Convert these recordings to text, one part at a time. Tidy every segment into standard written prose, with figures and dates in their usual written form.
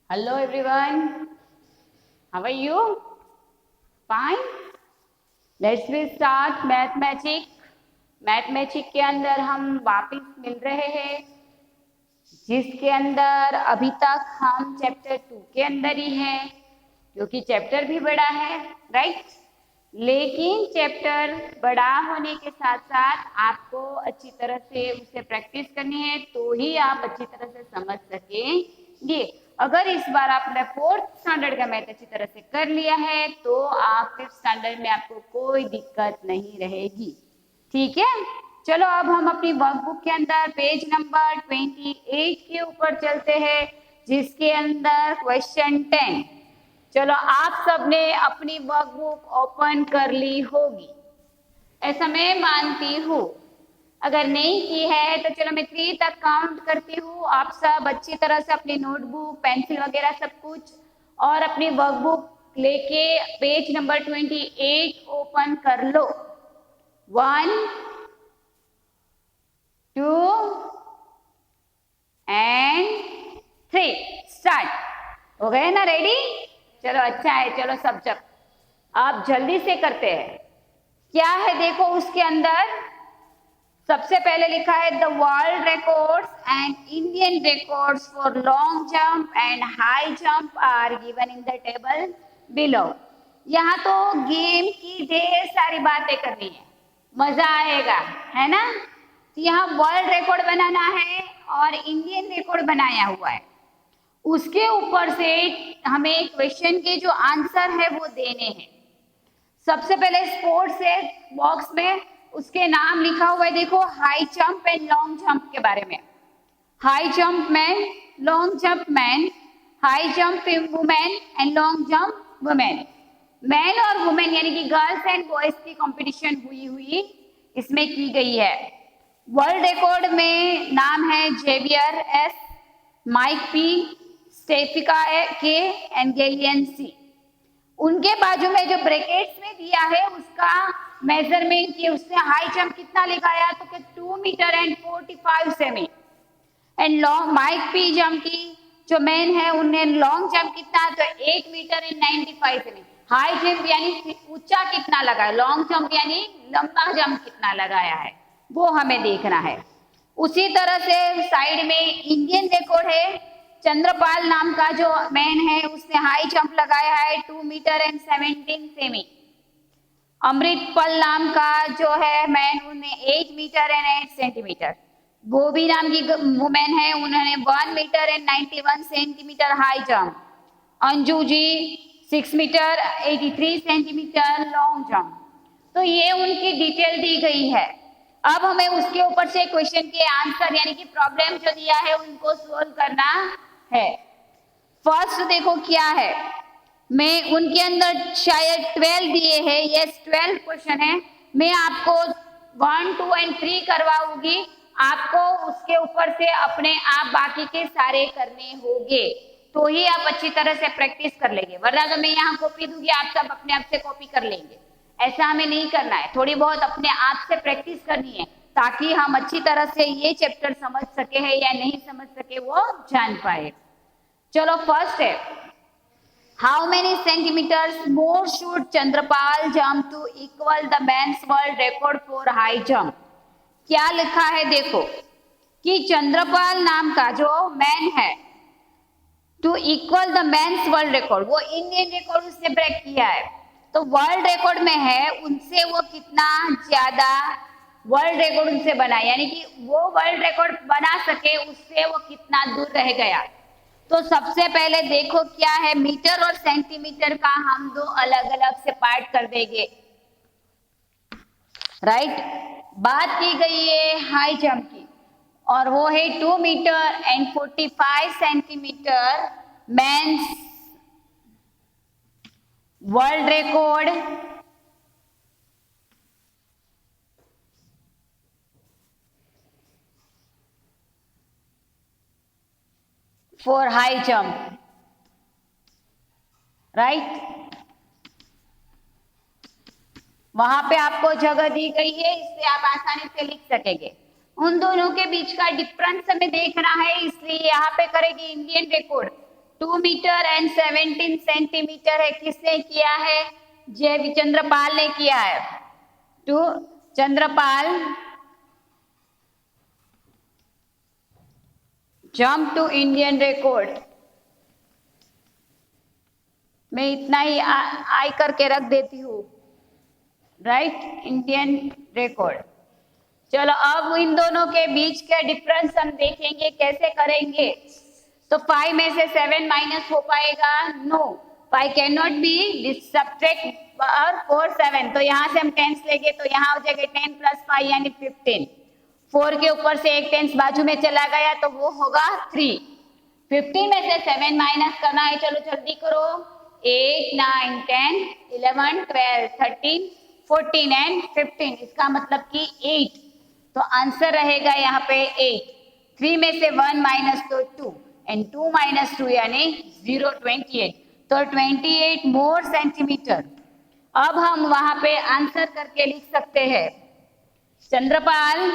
Hello everyone, how are you? Fine. Let's we start mathematic. Mathematic के अंदर हम वापस मिल रहे हैं, जिसके अंदर अभी तक हम चैप्टर 2 के अंदर ही हैं, क्योंकि चैप्टर भी बड़ा है, राइट। लेकिन चैप्टर बड़ा होने के साथ साथ आपको अच्छी तरह से उसे प्रैक्टिस करनी है, तो ही आप अच्छी तरह से समझ सकेंगे। अगर इस बार आपने 4th स्टैंडर्ड का मैथ अच्छी तरह से कर लिया है, तो आप 5th स्टैंडर्ड में आपको कोई दिक्कत नहीं रहेगी, ठीक है। चलो अब हम अपनी वर्कबुक के अंदर पेज नंबर 28 के ऊपर चलते हैं, जिसके अंदर क्वेश्चन 10। चलो आप सबने अपनी वर्कबुक ओपन कर ली होगी, ऐसा मैं मानती हूँ। अगर नहीं की है तो चलो मैं 3 तक काउंट करती हूँ। आप सब अच्छी तरह से अपनी नोटबुक, पेंसिल वगैरह सब कुछ और अपनी वर्कबुक लेके पेज नंबर 28 ओपन कर लो। 1 2 एंड 3 स्टार्ट। हो गए ना रेडी? चलो अच्छा है, चलो सब जब आप जल्दी से करते हैं। क्या है देखो, उसके अंदर सबसे पहले लिखा है the world records and Indian records for long jump and high jump are given in the table below. यहाँ तो गेम की ढेर सारी बातें करनी है, मजा आएगा, है ना। तो यहाँ वर्ल्ड रिकॉर्ड बनाना है और इंडियन रिकॉर्ड बनाया हुआ है। उसके ऊपर से हमें क्वेश्चन के जो आंसर है वो देने हैं। सबसे पहले स्पोर्ट्स है बॉक्स में, उसके नाम लिखा हुआ है देखो, high jump and long jump के बारे में। High jump man, long jump man, high jump women and long jump women. Man और वुमेन यानी कि गर्ल्स एंड बॉयज की कंपटीशन हुई इसमें की गई है। वर्ल्ड रिकॉर्ड में नाम है जेवियर एस, माइक पी, स्टेफिका के एंड गैलियन सी। उनके बाजू में जो ब्रैकेट्स में दिया है उसका मेजरमेंट की, उसने हाई जंप कितना लगाया तो कि 2 metre and 45 cm. And long माइक पी जंप की जो मैन है उन्हें लॉन्ग जंप कितना तो 8 metre and 95 cm. High jump यानी ऊंचा कितना लगाया, लॉन्ग जंप यानी लंबा जंप कितना लगाया है, वो हमें देखना है। उसी तरह से साइड में इंडियन रिकॉर्ड है, चंद्रपाल नाम का जो मैन है उसने हाई जंप लगाया है 2 मीटर एंड 17 सेमी। अमृतपाल नाम का जो है मैन, उन्हें 8 मीटर एंड 8 सेंटीमीटर। बोबी नाम की वुमेन है, उन्होंने 1 metre and 91 centimetre high jump. Anju ji 6 metre 83 centimetre long jump. तो ये उनकी डिटेल दी गई है। अब हमें उसके ऊपर से क्वेश्चन के आंसर यानी कि प्रॉब्लम जो दिया है उनको सोल्व करना है। फर्स्ट देखो क्या है, मैं उनके अंदर शायद 12 दिए हैं, यस 12 क्वेश्चन है। मैं आपको 1 2 एंड 3 करवाऊंगी, आपको उसके ऊपर से अपने आप बाकी के सारे करने होंगे, तो ही आप अच्छी तरह से प्रैक्टिस कर लेंगे। वरना तो मैं यहाँ कॉपी दूंगी, आप सब अपने आप से कॉपी कर लेंगे, ऐसा हमें नहीं करना है। थोड़ी बहुत अपने आप से प्रैक्टिस करनी है, ताकि हम अच्छी तरह से ये चैप्टर समझ सके है या नहीं समझ सके वो जान पाए। चलो फर्स्ट है, how many centimetres more should Chandrapal jump to equal the man's world record for high jump. क्या लिखा है देखो कि चंद्रपाल नाम का जो मैन है, to equal the man's world record, वो इंडियन रिकॉर्ड उसने ब्रेक किया है, तो वर्ल्ड रिकॉर्ड में है उनसे वो कितना ज्यादा वर्ल्ड रिकॉर्ड उनसे बना, यानी कि वो वर्ल्ड रिकॉर्ड बना सके उससे वो कितना दूर रह गया। तो सबसे पहले देखो क्या है, मीटर और सेंटीमीटर का हम दो अलग अलग से पार्ट कर देंगे, राइट। बात की गई है हाई जंप की और वो है 2 metre and 45 centimetre men's world record for high jump, right. वहां पे आपको जगह दी गई है, इससे आप आसानी से लिख सकेंगे। उन दोनों के बीच का डिफरेंस हमें देखना है, इसलिए यहाँ पे करेंगे Indian record. 2 metre and 17 centimetre है। किसने किया है? जय चंद्रपाल ने किया है। To Chandrapal jump to Indian record. मैं इतना ही आई करके रख देती हूँ, राइट, इंडियन रिकॉर्ड। चलो अब इन दोनों के बीच के डिफरेंस हम देखेंगे कैसे करेंगे। तो 5 में से 7 माइनस हो पाएगा? No, 5 can not be subtract और 4 7, तो यहाँ से हम टेंस लेंगे तो यहाँ हो जाएगा 10 + 5 यानी 15। 4 के ऊपर से एक टेंस बाजू में चला गया तो वो होगा 3। 15 में से 7 माइनस करना है, चलो जल्दी करो। 8 9 10 11 12 13 14 एंड 15, इसका मतलब कि 8, तो आंसर रहेगा यहाँ पे 8। 3 में से 1 माइनस तो 2 एंड 2 माइनस 2 यानी 0, 28, तो 28 मोर सेंटीमीटर। अब हम वहां पे आंसर करके लिख सकते हैं। Chandrapal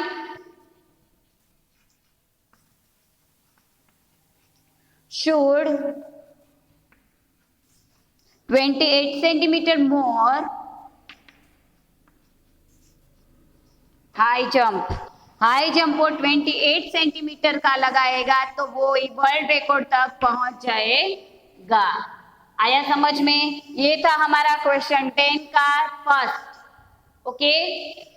should 28 centimetre more high jump. High jump वो 28 सेंटीमीटर का लगाएगा तो वो वर्ल्ड रिकॉर्ड तक पहुंच जाएगा। आया समझ में? ये था हमारा क्वेश्चन 10 का फर्स्ट। ओके,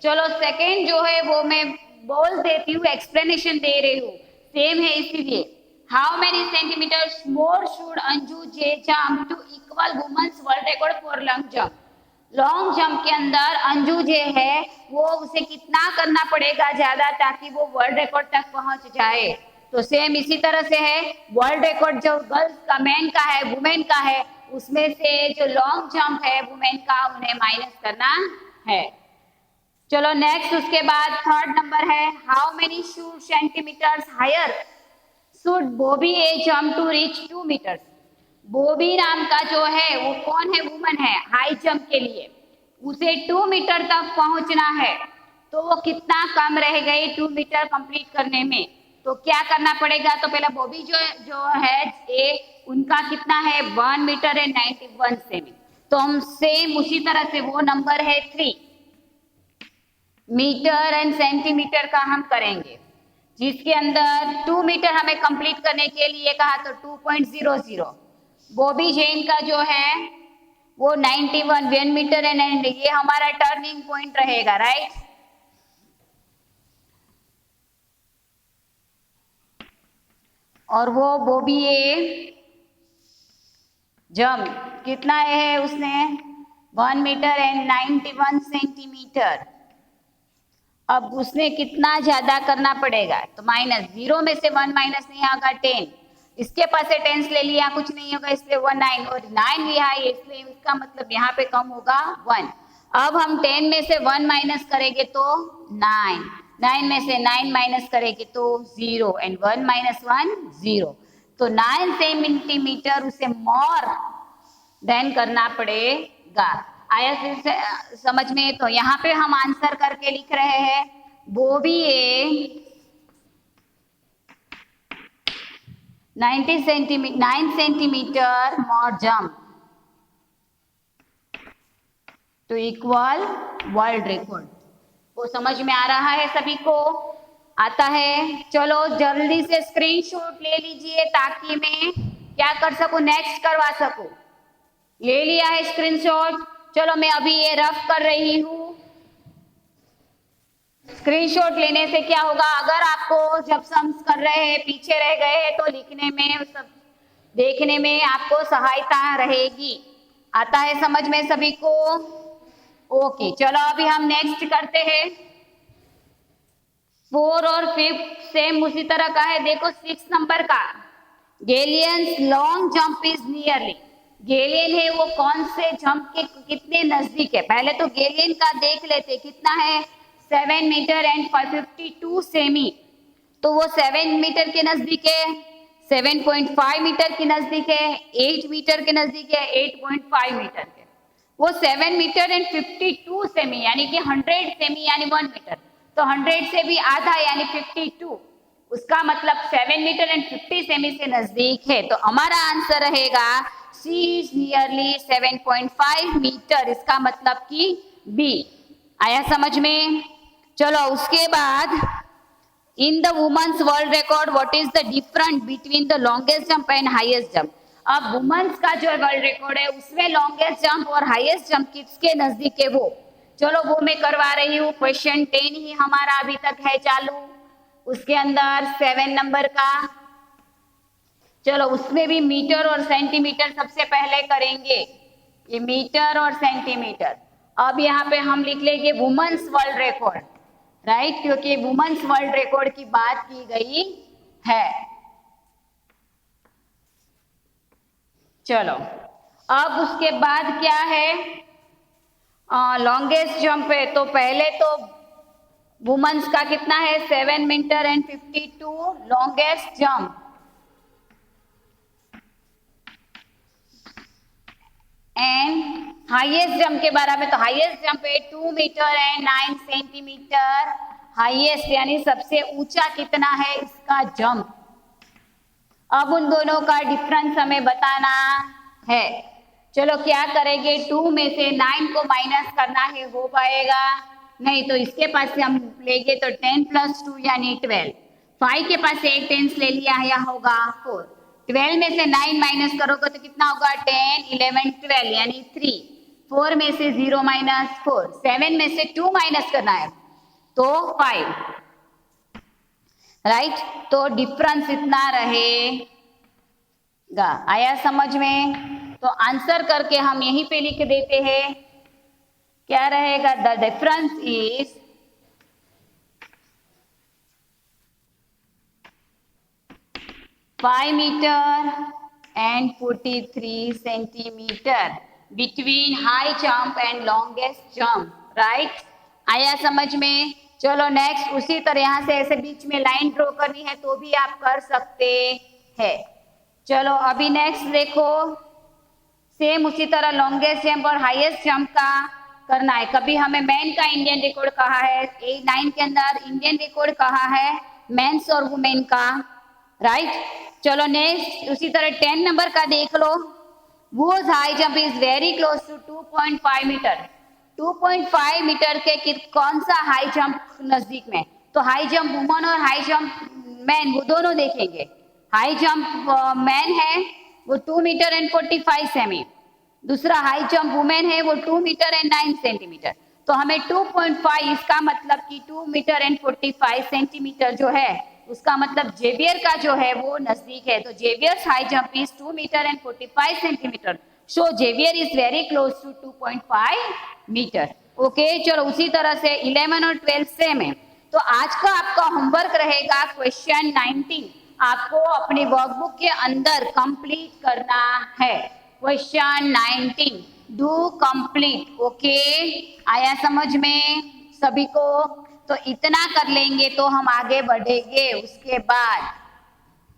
चलो सेकंड जो है वो मैं बोल देती हूँ, एक्सप्लेनेशन दे रही हूँ, सेम है इसीलिए। How many centimetres more should Anju J jump to equal women's world record for long jump. Long jump के अंदर अंजू जे है वो उसे कितना करना पड़ेगा ज्यादा ताकि वो वर्ल्ड रिकॉर्ड तक पहुंच जाए। तो सेम इसी तरह से है, वर्ल्ड रिकॉर्ड जो गर्ल्स का, मैन का है, वुमेन का है, उसमें से जो लॉन्ग जंप है वुमेन का, उन्हें माइनस करना है। चलो नेक्स्ट, उसके बाद थर्ड नंबर है, how many should centimetres higher should Bobby A jump to reach 2 metres. Bobby नाम का जो है वो कौन है? वुमन है। हाई जंप के लिए उसे 2 मीटर तक पहुंचना है, तो वो कितना कम रह गई 2 मीटर कंप्लीट करने में? तो क्या करना पड़ेगा? तो पहला बॉबी जो है ए, उनका कितना है? 1 मीटर है 91 सेमी, तो हम सेम उसी तरह से वो नंबर है 3 मीटर एंड सेंटीमीटर का हम करेंगे, जिसके अंदर 2 मीटर हमें कंप्लीट करने के लिए कहा तो 2.00। बॉबी जेन का जो है वो 91 1 मीटर एंड ये हमारा टर्निंग पॉइंट रहेगा, राइट। और वो बॉबी ए जंप कितना है उसने? 1 मीटर एंड 91 सेंटीमीटर। अब उसने कितना ज्यादा करना पड़ेगा? तो माइनस 0 में से 1 माइनस नहीं होगा 10, इसके पास से टेंस ले लिया, कुछ नहीं होगा इसलिए 1 9, और 9 लिया है इसलिए इसका मतलब यहाँ पे कम होगा 1। अब हम 10 में से 1 माइनस करेंगे तो 9, 9 में से 9 माइनस करेंगे तो 0 एंड 1 माइनस 1 0, तो 9 सेंटीमीटर उसे मोर देन करना पड़ेगा। आया समझ में? तो यहाँ पे हम आंसर करके लिख रहे हैं, Bobby A 9 centimetre more jump to equal world record. वो समझ में आ रहा है सभी को? आता है? चलो जल्दी से स्क्रीनशॉट ले लीजिए ताकि मैं क्या कर सकूं, नेक्स्ट करवा सकूं। ले लिया है स्क्रीनशॉट? चलो मैं अभी ये रफ कर रही हूँ। स्क्रीनशॉट लेने से क्या होगा, अगर आपको जब सम्स कर रहे हैं पीछे रह गए हैं तो लिखने में, सब देखने में आपको सहायता रहेगी। आता है समझ में सभी को? ओके, चलो अभी हम नेक्स्ट करते हैं। 4 और 5 सेम उसी तरह का है। देखो 6 नंबर का, गैलियंस लॉन्ग जंप इज नियरली। गैलियन है वो कौन से जंप के कितने नजदीक है? पहले तो गैलियन का देख लेते, कितना है? 7 मीटर एंड 552 सेमी, तो वो 7 मीटर के नजदीक है, 7.5 मीटर के नजदीक है, 8 मीटर के नजदीक है, 8.5 मीटर के। वो 7 मीटर एंड 52 सेमी यानी कि 100 सेमी यानी 1 मीटर, तो 100 से भी आधा यानी 52 उसका मतलब 7 मीटर एंड 50 सेमी से नजदीक है, तो हमारा आंसर रहेगा शी इज नियरली 7.5 मीटर, इसका मतलब कि बी। आया समझ में? चलो उसके बाद in the women's world record what is the difference between the longest jump and highest jump. अब वुमेन्स का जो वर्ल्ड रिकॉर्ड है उसमें लॉन्गेस्ट जंप और हाईएस्ट जंप किसके नजदीक है वो, चलो वो मैं करवा रही हूँ। क्वेश्चन 10 ही हमारा अभी तक है चालू, उसके अंदर 7 नंबर का, चलो उसमें भी मीटर और सेंटीमीटर सबसे पहले करेंगे, ये मीटर और सेंटीमीटर। अब यहाँ पे हम लिख लेंगे वुमेन्स वर्ल्ड रिकॉर्ड, राइट, क्योंकि वुमेन्स वर्ल्ड रिकॉर्ड की बात की गई है। चलो अब उसके बाद क्या है, लॉन्गेस्ट जंप है, तो पहले तो वुमेन्स का कितना है 7 metre and 52 longest jump, and highest jump के बारे में, तो हाईएस्ट जंप है 2 मीटर एंड 9 सेंटीमीटर हाईएस्ट, यानी सबसे ऊंचा कितना है इसका जंप। अब उन दोनों का डिफरेंस हमें बताना है। चलो क्या करेंगे, 2 में से 9 को माइनस करना है, हो पाएगा नहीं, तो इसके पास से हम लेंगे तो 10 प्लस 2 यानी 12, 5 के पास से एक टेंस ले लिया है, यहाँ होगा 4, 12 में से 9 माइनस करोगे तो कितना होगा 10 11 12 यानी 3, 4 में से 0 माइनस 4, 7 में से 2 माइनस करना है तो 5, राइट, तो डिफरेंस इतना रहेगा। आया समझ में? तो आंसर करके हम यहीं पे लिख देते हैं, क्या रहेगा, the difference is 5 metre and 43 centimetre between high jump and longest jump, right. आया समझ में? चलो नेक्स्ट, उसी तरह यहाँ से ऐसे बीच में लाइन ड्रॉ करनी है तो भी आप कर सकते हैं। चलो अभी नेक्स्ट देखो, सेम उसी तरह लॉन्गेस्ट जंप और हाईएस्ट जंप का करना है। कभी हमें मैन का इंडियन रिकॉर्ड कहा है, 9 के अंदर इंडियन रिकॉर्ड कहा है मेंस और वुमेन का, राइट। चलो नेक्स्ट उसी तरह 10 नंबर का देख लो, whose high jump is very close to 2.5 metre, 2.5 metre के कौन सा हाई जंप नजदीक में, तो हाई जंप वुमन और हाई जंप मैन वो दोनों देखेंगे। हाई जंप मैन है वो 2 मीटर एंड 45 सेमी, दूसरा हाई जंप वुमेन है वो 2 मीटर एंड 9 सेंटीमीटर, तो हमें 2.5 इसका मतलब कि 2 मीटर एंड 45 सेंटीमीटर जो है उसका मतलब जेवियर का जो है वो नजदीक है, तो Javier's high jump is 2 metre and 45 centimetre, so Javier is very close to 2.5 metre. Okay, चलो उसी तरह से 11 और 12 सेम है। तो आज का आपका होमवर्क रहेगा क्वेश्चन 19, आपको अपनी वर्कबुक के अंदर कंप्लीट करना है। Question 19 do complete. ओके, आया समझ में सभी को? तो इतना कर लेंगे तो हम आगे बढ़ेंगे उसके बाद।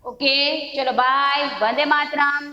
ओके, चलो बाय, वंदे मातरम।